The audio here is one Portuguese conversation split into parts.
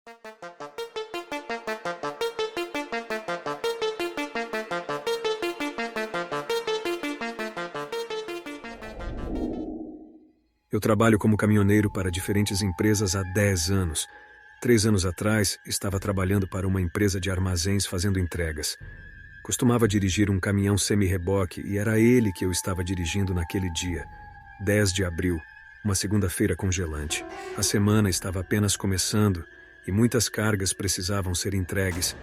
Eu trabalho como caminhoneiro para diferentes empresas há 10 anos. 3 anos atrás, estava trabalhando para uma empresa de armazéns fazendo entregas. Costumava dirigir um caminhão semi-reboque e era ele que eu estava dirigindo naquele dia, 10 de abril, uma segunda-feira congelante. A semana estava apenas começando e muitas cargas precisavam ser entregues.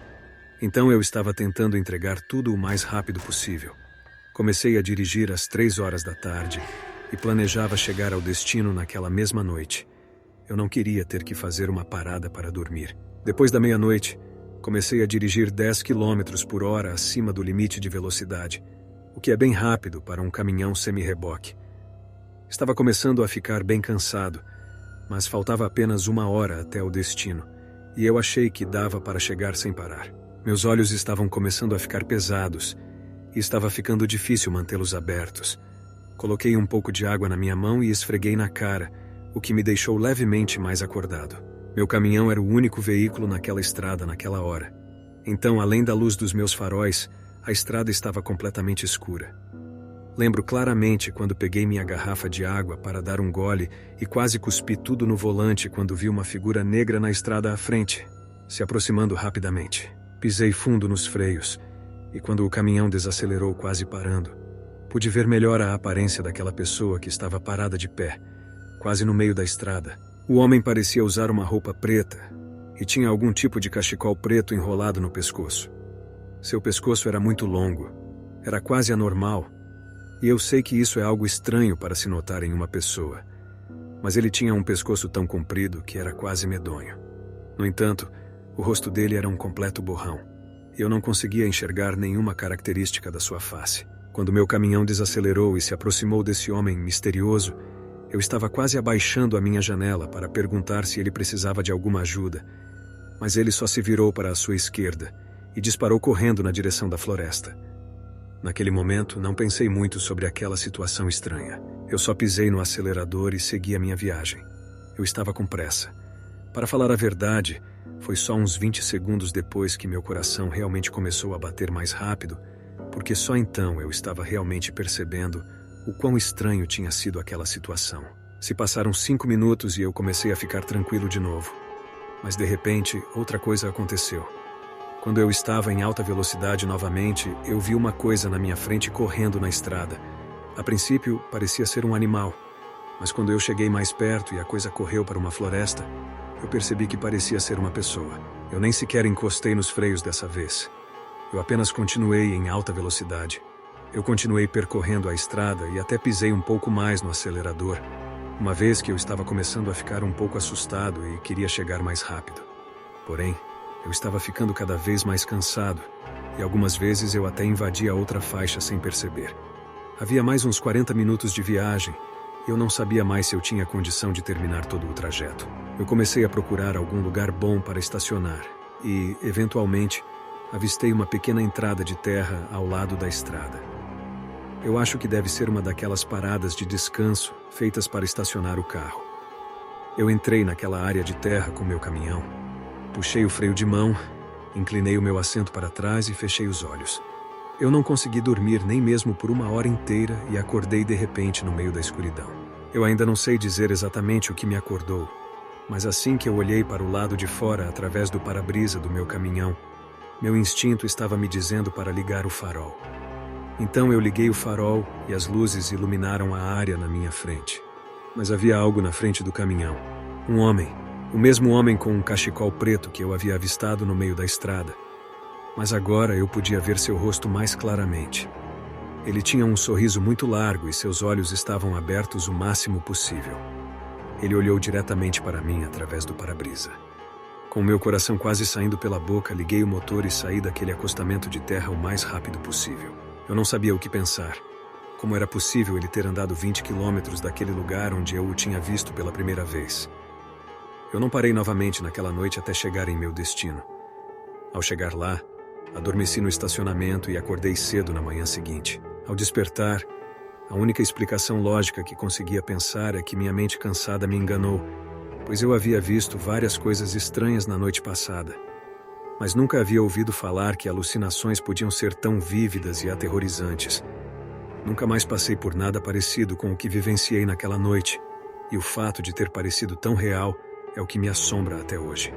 Então eu estava tentando entregar tudo o mais rápido possível. Comecei a dirigir às 3 horas da tarde e planejava chegar ao destino naquela mesma noite. Eu não queria ter que fazer uma parada para dormir. Depois da meia-noite, comecei a dirigir 10 km por hora acima do limite de velocidade, o que é bem rápido para um caminhão semi-reboque. Estava começando a ficar bem cansado, mas faltava apenas 1 hora até o destino, e eu achei que dava para chegar sem parar. Meus olhos estavam começando a ficar pesados, e estava ficando difícil mantê-los abertos. Coloquei um pouco de água na minha mão e esfreguei na cara, o que me deixou levemente mais acordado. Meu caminhão era o único veículo naquela estrada naquela hora. Então, além da luz dos meus faróis, a estrada estava completamente escura. Lembro claramente quando peguei minha garrafa de água para dar um gole e quase cuspi tudo no volante quando vi uma figura negra na estrada à frente, se aproximando rapidamente. Pisei fundo nos freios, e quando o caminhão desacelerou quase parando, pude ver melhor a aparência daquela pessoa que estava parada de pé, quase no meio da estrada. O homem parecia usar uma roupa preta e tinha algum tipo de cachecol preto enrolado no pescoço. Seu pescoço era muito longo, era quase anormal, e eu sei que isso é algo estranho para se notar em uma pessoa, mas ele tinha um pescoço tão comprido que era quase medonho. No entanto, o rosto dele era um completo borrão, e eu não conseguia enxergar nenhuma característica da sua face. Quando meu caminhão desacelerou e se aproximou desse homem misterioso, eu estava quase abaixando a minha janela para perguntar se ele precisava de alguma ajuda, mas ele só se virou para a sua esquerda e disparou correndo na direção da floresta. Naquele momento, não pensei muito sobre aquela situação estranha. Eu só pisei no acelerador e segui a minha viagem. Eu estava com pressa. Para falar a verdade, foi só uns 20 segundos depois que meu coração realmente começou a bater mais rápido, porque só então eu estava realmente percebendo o quão estranho tinha sido aquela situação. Se passaram 5 minutos e eu comecei a ficar tranquilo de novo. Mas de repente, outra coisa aconteceu. Quando eu estava em alta velocidade novamente, eu vi uma coisa na minha frente correndo na estrada. A princípio, parecia ser um animal, mas quando eu cheguei mais perto e a coisa correu para uma floresta, eu percebi que parecia ser uma pessoa. Eu nem sequer encostei nos freios dessa vez. Eu apenas continuei em alta velocidade. Eu continuei percorrendo a estrada e até pisei um pouco mais no acelerador, uma vez que eu estava começando a ficar um pouco assustado e queria chegar mais rápido. Porém, eu estava ficando cada vez mais cansado e algumas vezes eu até invadia outra faixa sem perceber. Havia mais uns 40 minutos de viagem e eu não sabia mais se eu tinha condição de terminar todo o trajeto. Eu comecei a procurar algum lugar bom para estacionar e, eventualmente, avistei uma pequena entrada de terra ao lado da estrada. Eu acho que deve ser uma daquelas paradas de descanso feitas para estacionar o carro. Eu entrei naquela área de terra com meu caminhão, puxei o freio de mão, inclinei o meu assento para trás e fechei os olhos. Eu não consegui dormir nem mesmo por 1 hora inteira e acordei de repente no meio da escuridão. Eu ainda não sei dizer exatamente o que me acordou, mas assim que eu olhei para o lado de fora através do para-brisa do meu caminhão, meu instinto estava me dizendo para ligar o farol. Então eu liguei o farol e as luzes iluminaram a área na minha frente. Mas havia algo na frente do caminhão. Um homem. O mesmo homem com um cachecol preto que eu havia avistado no meio da estrada. Mas agora eu podia ver seu rosto mais claramente. Ele tinha um sorriso muito largo e seus olhos estavam abertos o máximo possível. Ele olhou diretamente para mim através do para-brisa. Com meu coração quase saindo pela boca, liguei o motor e saí daquele acostamento de terra o mais rápido possível. Eu não sabia o que pensar. Como era possível ele ter andado 20 quilômetros daquele lugar onde eu o tinha visto pela primeira vez? Eu não parei novamente naquela noite até chegar em meu destino. Ao chegar lá, adormeci no estacionamento e acordei cedo na manhã seguinte. Ao despertar, a única explicação lógica que conseguia pensar é que minha mente cansada me enganou, pois eu havia visto várias coisas estranhas na noite passada, mas nunca havia ouvido falar que alucinações podiam ser tão vívidas e aterrorizantes. Nunca mais passei por nada parecido com o que vivenciei naquela noite, e o fato de ter parecido tão real é o que me assombra até hoje.